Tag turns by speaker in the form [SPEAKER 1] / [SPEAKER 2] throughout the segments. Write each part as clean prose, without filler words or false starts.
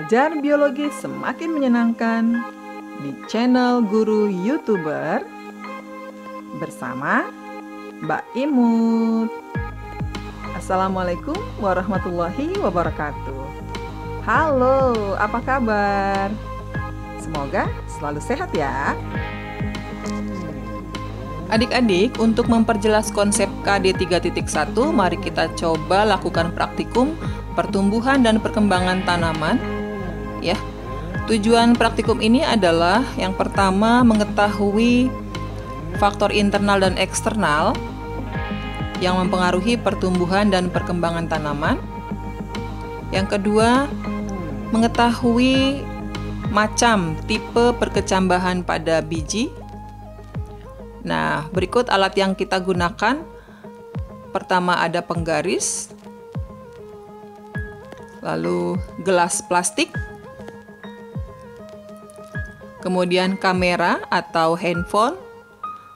[SPEAKER 1] Belajar biologi semakin menyenangkan di channel Guru YouTuber bersama Mbak Imut. Assalamualaikum warahmatullahi wabarakatuh. Halo, apa kabar? Semoga selalu sehat ya. Adik-adik, untuk memperjelas konsep KD 3.1, mari kita coba lakukan praktikum pertumbuhan dan perkembangan tanaman. Ya, tujuan praktikum ini adalah yang pertama mengetahui faktor internal dan eksternal yang mempengaruhi pertumbuhan dan perkembangan tanaman. Yang kedua, mengetahui macam tipe perkecambahan pada biji. Nah, berikut alat yang kita gunakan. Pertama ada penggaris, lalu gelas plastik, kemudian kamera atau handphone.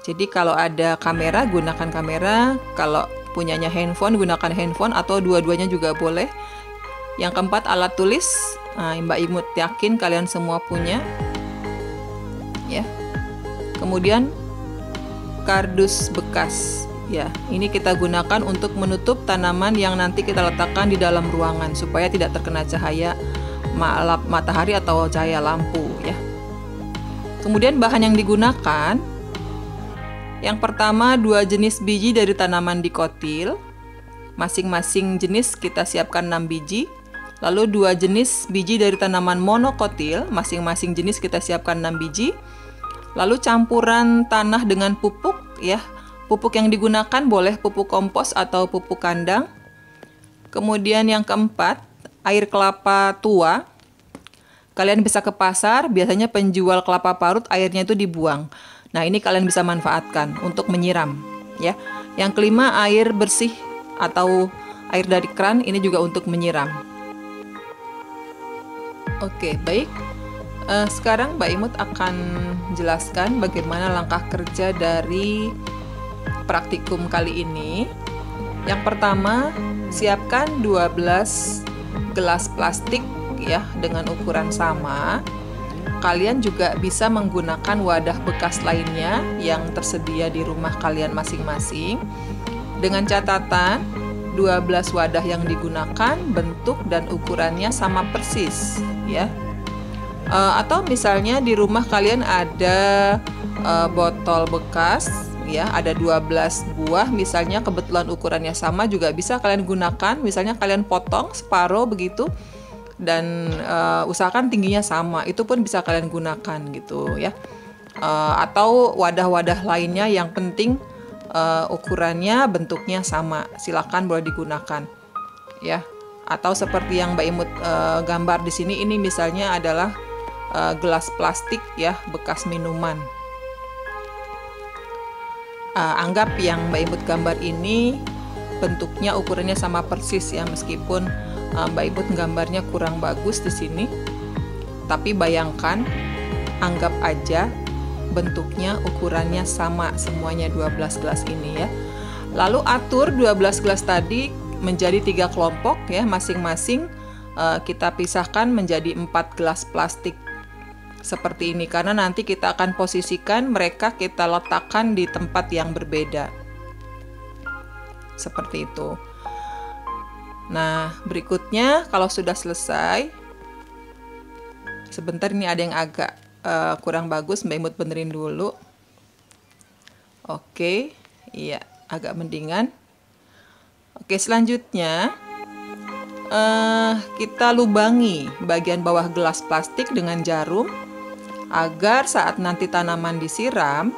[SPEAKER 1] Jadi kalau ada kamera, gunakan kamera. Kalau punyanya handphone, gunakan handphone atau dua-duanya juga boleh. Yang keempat, alat tulis. Nah, Mbak Imut yakin kalian semua punya. Ya. Kemudian kardus bekas. Ya, ini kita gunakan untuk menutup tanaman yang nanti kita letakkan di dalam ruangan supaya tidak terkena cahaya matahari atau cahaya lampu, ya. Kemudian bahan yang digunakan, yang pertama 2 jenis biji dari tanaman dikotil. Masing-masing jenis kita siapkan 6 biji. Lalu 2 jenis biji dari tanaman monokotil, masing-masing jenis kita siapkan 6 biji. Lalu campuran tanah dengan pupuk, ya. Pupuk yang digunakan boleh pupuk kompos atau pupuk kandang. Kemudian yang keempat, air kelapa tua. Kalian bisa ke pasar, biasanya penjual kelapa parut airnya itu dibuang. Nah, ini kalian bisa manfaatkan untuk menyiram, ya. Yang kelima, air bersih atau air dari keran, ini juga untuk menyiram. Oke, baik. Sekarang Mbak Imut akan jelaskan bagaimana langkah kerja dari praktikum kali ini. Yang pertama, siapkan 12 gelas plastik, ya, dengan ukuran sama. Kalian juga bisa menggunakan wadah bekas lainnya yang tersedia di rumah kalian masing-masing. Dengan catatan, 12 wadah yang digunakan bentuk dan ukurannya sama persis, ya. Atau misalnya di rumah kalian ada botol bekas, ya, ada 12 buah, misalnya kebetulan ukurannya sama, juga bisa kalian gunakan. Misalnya kalian potong separuh begitu dan usahakan tingginya sama, itu pun bisa kalian gunakan gitu, ya. Atau wadah-wadah lainnya yang penting ukurannya bentuknya sama, silakan boleh digunakan, ya. Atau seperti yang Mbak Imut gambar di sini, ini misalnya adalah gelas plastik, ya, bekas minuman. Anggap yang Mbak Imut gambar ini bentuknya ukurannya sama persis, ya, meskipun Mbak Imut gambarnya kurang bagus di sini. Tapi bayangkan, anggap aja bentuknya ukurannya sama semuanya 12 gelas ini, ya. Lalu atur 12 gelas tadi menjadi 3 kelompok, ya, masing-masing kita pisahkan menjadi 4 gelas plastik. Seperti ini, karena nanti kita akan posisikan mereka, kita letakkan di tempat yang berbeda. Seperti itu. Nah, berikutnya kalau sudah selesai, sebentar, ini ada yang agak kurang bagus, Mbak Imut benerin dulu. Oke, iya, agak mendingan. Oke, selanjutnya kita lubangi bagian bawah gelas plastik dengan jarum, agar saat nanti tanaman disiram,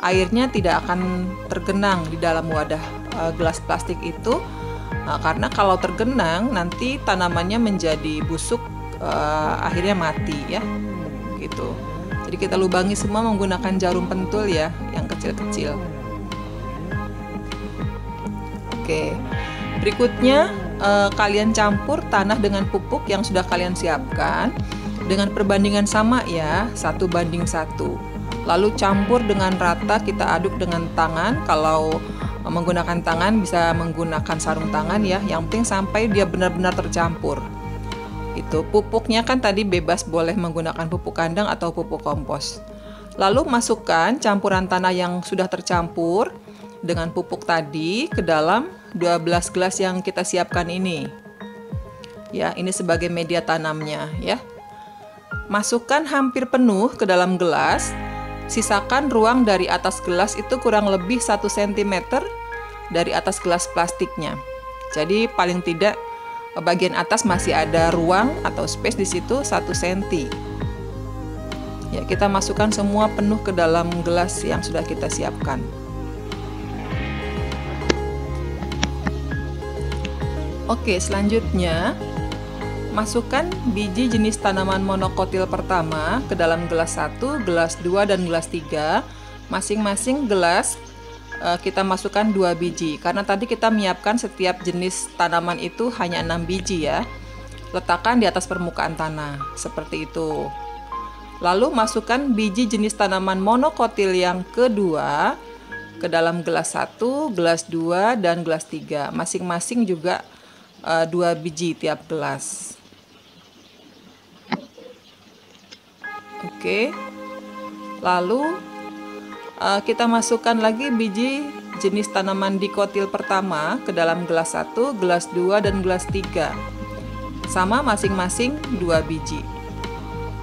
[SPEAKER 1] airnya tidak akan tergenang di dalam wadah gelas plastik itu. Karena kalau tergenang, nanti tanamannya menjadi busuk, akhirnya mati, ya, gitu. Jadi kita lubangi semua menggunakan jarum pentul, ya, yang kecil-kecil. Oke, berikutnya kalian campur tanah dengan pupuk yang sudah kalian siapkan dengan perbandingan sama, ya, 1:1. Lalu campur dengan rata, kita aduk dengan tangan. Kalau menggunakan tangan bisa menggunakan sarung tangan, ya. Yang penting sampai dia benar-benar tercampur. itu. Pupuknya kan tadi bebas boleh menggunakan pupuk kandang atau pupuk kompos. Lalu masukkan campuran tanah yang sudah tercampur dengan pupuk tadi ke dalam 12 gelas yang kita siapkan ini. Ya, ini sebagai media tanamnya ya. Masukkan hampir penuh ke dalam gelas. Sisakan ruang dari atas gelas itu kurang lebih 1 cm dari atas gelas plastiknya. Jadi paling tidak bagian atas masih ada ruang atau space di situ 1 cm. Ya, kita masukkan semua penuh ke dalam gelas yang sudah kita siapkan. Oke, selanjutnya masukkan biji jenis tanaman monokotil pertama ke dalam gelas 1, gelas 2, dan gelas 3. Masing-masing gelas kita masukkan 2 biji, karena tadi kita menyiapkan setiap jenis tanaman itu hanya 6 biji ya. Letakkan di atas permukaan tanah, seperti itu. Lalu masukkan biji jenis tanaman monokotil yang kedua ke dalam gelas 1, gelas 2, dan gelas 3. Masing-masing juga 2 biji tiap gelas. Oke. Lalu kita masukkan lagi biji jenis tanaman dikotil pertama ke dalam gelas 1, gelas 2, dan gelas 3. Sama masing-masing 2 biji.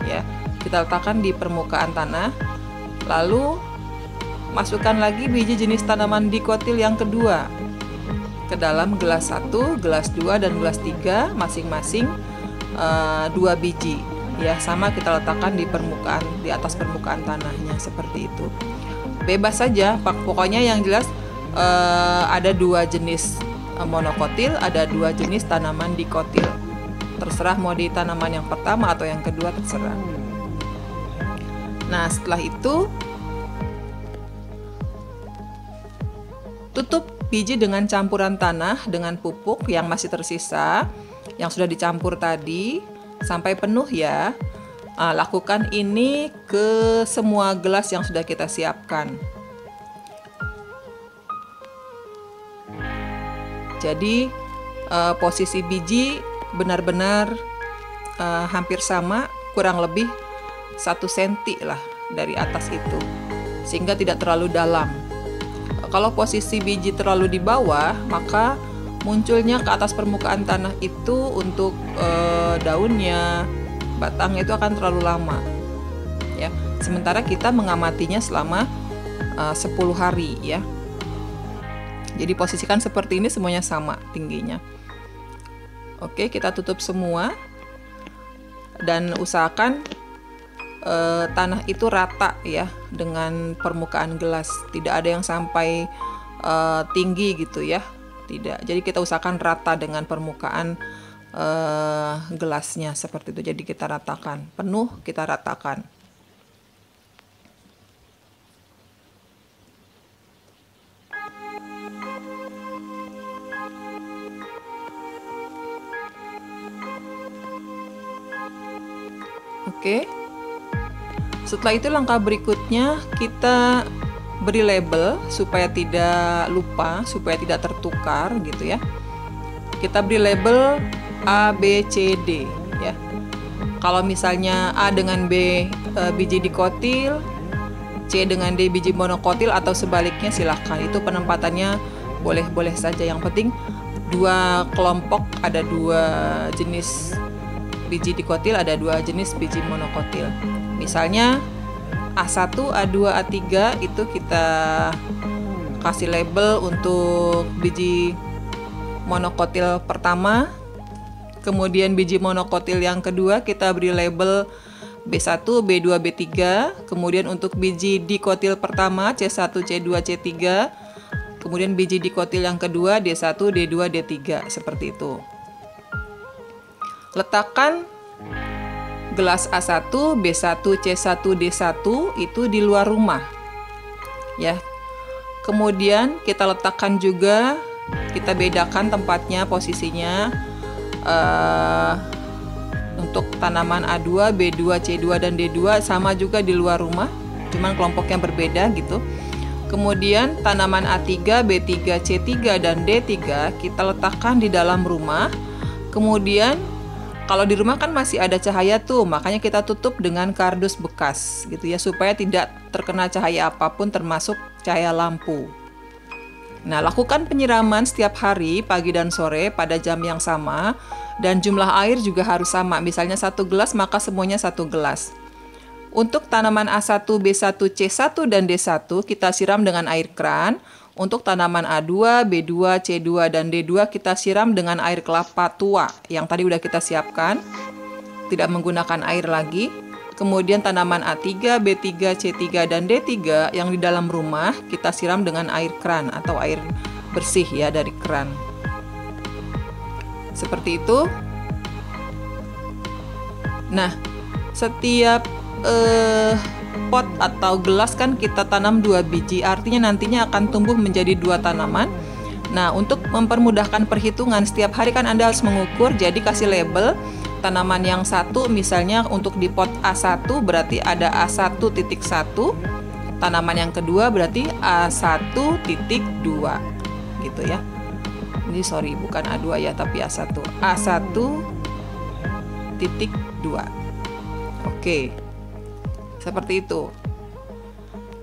[SPEAKER 1] Ya, kita letakkan di permukaan tanah. Lalu masukkan lagi biji jenis tanaman dikotil yang kedua ke dalam gelas 1, gelas 2, dan gelas 3, masing-masing 2 biji. Ya, sama kita letakkan di atas permukaan tanahnya seperti itu. Bebas saja, pokoknya yang jelas ada 2 jenis monokotil, ada 2 jenis tanaman dikotil. Terserah mau di tanaman yang pertama atau yang kedua, terserah. Nah, setelah itu tutup biji dengan campuran tanah dengan pupuk yang masih tersisa, yang sudah dicampur tadi sampai penuh ya. Lakukan ini ke semua gelas yang sudah kita siapkan. Jadi posisi biji benar-benar hampir sama, kurang lebih 1 cm lah dari atas itu, sehingga tidak terlalu dalam. Kalau posisi biji terlalu di bawah, maka munculnya ke atas permukaan tanah itu untuk daunnya, batangnya itu akan terlalu lama ya. Sementara kita mengamatinya selama 10 hari ya. Jadi posisikan seperti ini, semuanya sama tingginya. Oke, kita tutup semua dan usahakan tanah itu rata ya dengan permukaan gelas. Tidak ada yang sampai tinggi gitu ya. Tidak. Jadi kita usahakan rata dengan permukaan gelasnya seperti itu. Jadi kita ratakan, penuh kita ratakan. Oke. Setelah itu langkah berikutnya kita beri label supaya tidak lupa, supaya tidak tertukar gitu ya. Kita beri label A, B, C, D ya. Kalau misalnya A dengan B biji dikotil, C dengan D biji monokotil, atau sebaliknya silahkan. Itu penempatannya boleh-boleh saja. Yang penting 2 kelompok, ada 2 jenis biji dikotil, ada 2 jenis biji monokotil. Misalnya A1, A2, A3 itu kita kasih label untuk biji monokotil pertama. Kemudian biji monokotil yang kedua kita beri label B1, B2, B3. Kemudian untuk biji dikotil pertama C1, C2, C3. Kemudian biji dikotil yang kedua D1, D2, D3, seperti itu. Letakkan gelas A1, B1, C1, D1 itu di luar rumah ya. Kemudian kita letakkan juga, kita bedakan tempatnya, posisinya. Untuk tanaman A2, B2, C2, dan D2 sama juga di luar rumah, cuman kelompoknya berbeda gitu. Kemudian tanaman A3, B3, C3, dan D3 kita letakkan di dalam rumah. Kemudian Kalau di rumah kan masih ada cahaya tuh, makanya kita tutup dengan kardus bekas gitu ya, supaya tidak terkena cahaya apapun termasuk cahaya lampu. Nah, lakukan penyiraman setiap hari pagi dan sore pada jam yang sama, dan jumlah air juga harus sama. Misalnya 1 gelas maka semuanya 1 gelas. Untuk tanaman A1, B1, C1 dan D1 kita siram dengan air keran. Untuk tanaman A2, B2, C2, dan D2 kita siram dengan air kelapa tua yang tadi udah kita siapkan. Tidak menggunakan air lagi. Kemudian tanaman A3, B3, C3, dan D3 yang di dalam rumah kita siram dengan air keran atau air bersih ya dari keran. Seperti itu. Nah, setiap pot atau gelas kan kita tanam 2 biji, artinya nantinya akan tumbuh menjadi 2 tanaman. Nah, untuk mempermudahkan perhitungan setiap hari kan Anda harus mengukur, jadi kasih label tanaman yang satu, misalnya untuk di pot A1 berarti ada A1.1, tanaman yang kedua berarti A1.2 gitu ya. Ini sorry bukan A2 ya, tapi A1. A1.2. Oke. Seperti itu.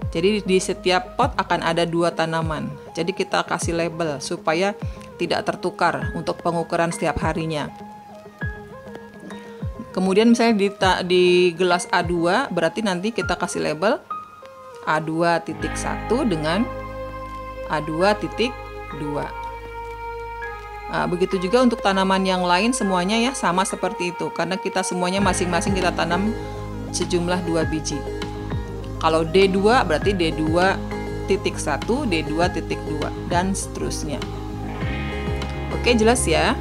[SPEAKER 1] Jadi di setiap pot akan ada 2 tanaman. Jadi kita kasih label supaya tidak tertukar untuk pengukuran setiap harinya. Kemudian misalnya di gelas A2 berarti nanti kita kasih label A2.1 dengan A2.2. Nah, begitu juga untuk tanaman yang lain semuanya ya sama seperti itu, karena kita semuanya masing-masing kita tanam sejumlah 2 biji. Kalau D2 berarti D2.1, D2.2 dan seterusnya. Oke, jelas ya.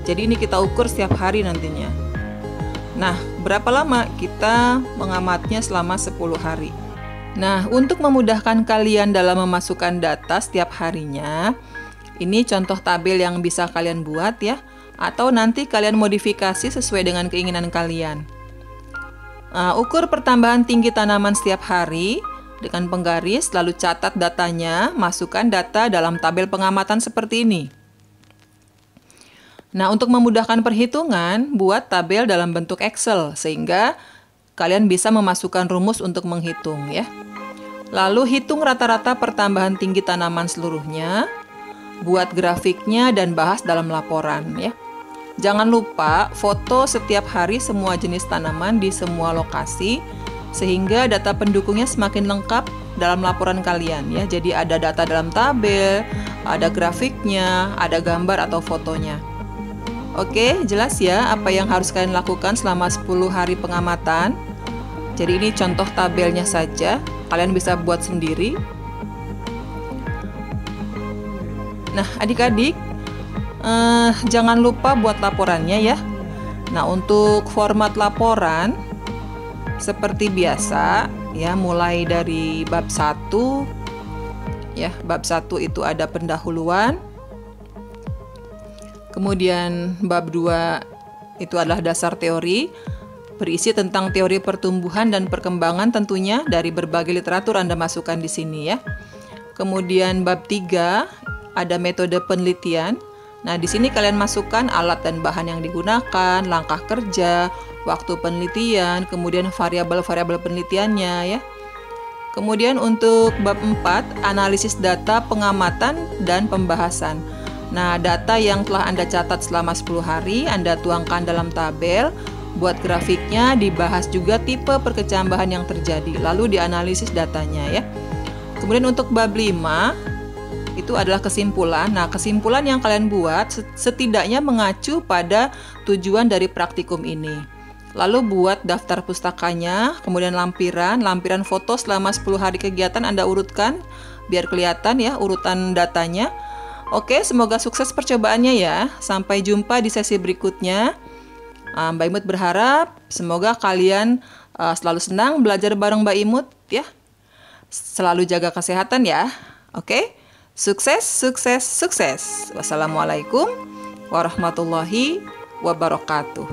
[SPEAKER 1] Jadi ini kita ukur setiap hari nantinya. Nah, berapa lama? Kita mengamatnya selama 10 hari. Nah, untuk memudahkan kalian dalam memasukkan data setiap harinya, ini contoh tabel yang bisa kalian buat ya, atau nanti kalian modifikasi sesuai dengan keinginan kalian. Ukur pertambahan tinggi tanaman setiap hari dengan penggaris, lalu catat datanya, masukkan data dalam tabel pengamatan seperti ini. Nah, untuk memudahkan perhitungan, buat tabel dalam bentuk Excel, sehingga kalian bisa memasukkan rumus untuk menghitung ya. Lalu hitung rata-rata pertambahan tinggi tanaman seluruhnya, buat grafiknya dan bahas dalam laporan ya. Jangan lupa foto setiap hari semua jenis tanaman di semua lokasi, sehingga data pendukungnya semakin lengkap dalam laporan kalian ya. Jadi ada data dalam tabel, ada grafiknya, ada gambar atau fotonya. Oke, jelas ya apa yang harus kalian lakukan selama 10 hari pengamatan. Jadi ini contoh tabelnya saja, kalian bisa buat sendiri. Nah, adik-adik, jangan lupa buat laporannya ya. Nah, untuk format laporan seperti biasa ya, mulai dari bab 1 ya. Bab 1 itu ada pendahuluan. Kemudian bab 2 itu adalah dasar teori, berisi tentang teori pertumbuhan dan perkembangan tentunya dari berbagai literatur Anda masukkan di sini ya. Kemudian bab 3 ada metode penelitian. Nah, di sini kalian masukkan alat dan bahan yang digunakan, langkah kerja, waktu penelitian, kemudian variabel-variabel penelitiannya ya. Kemudian untuk bab 4, analisis data, pengamatan, dan pembahasan. Nah, data yang telah Anda catat selama 10 hari, Anda tuangkan dalam tabel, buat grafiknya, dibahas juga tipe perkecambahan yang terjadi, lalu dianalisis datanya ya. Kemudian untuk bab 5, itu adalah kesimpulan. Nah, kesimpulan yang kalian buat setidaknya mengacu pada tujuan dari praktikum ini. Lalu buat daftar pustakanya, kemudian lampiran foto selama 10 hari kegiatan Anda urutkan biar kelihatan ya urutan datanya. Oke, semoga sukses percobaannya ya. Sampai jumpa di sesi berikutnya. Mbak Imut berharap semoga kalian selalu senang belajar bareng Mbak Imut ya. Selalu jaga kesehatan ya. Oke? Sukses, sukses, sukses. Wassalamualaikum warahmatullahi wabarakatuh.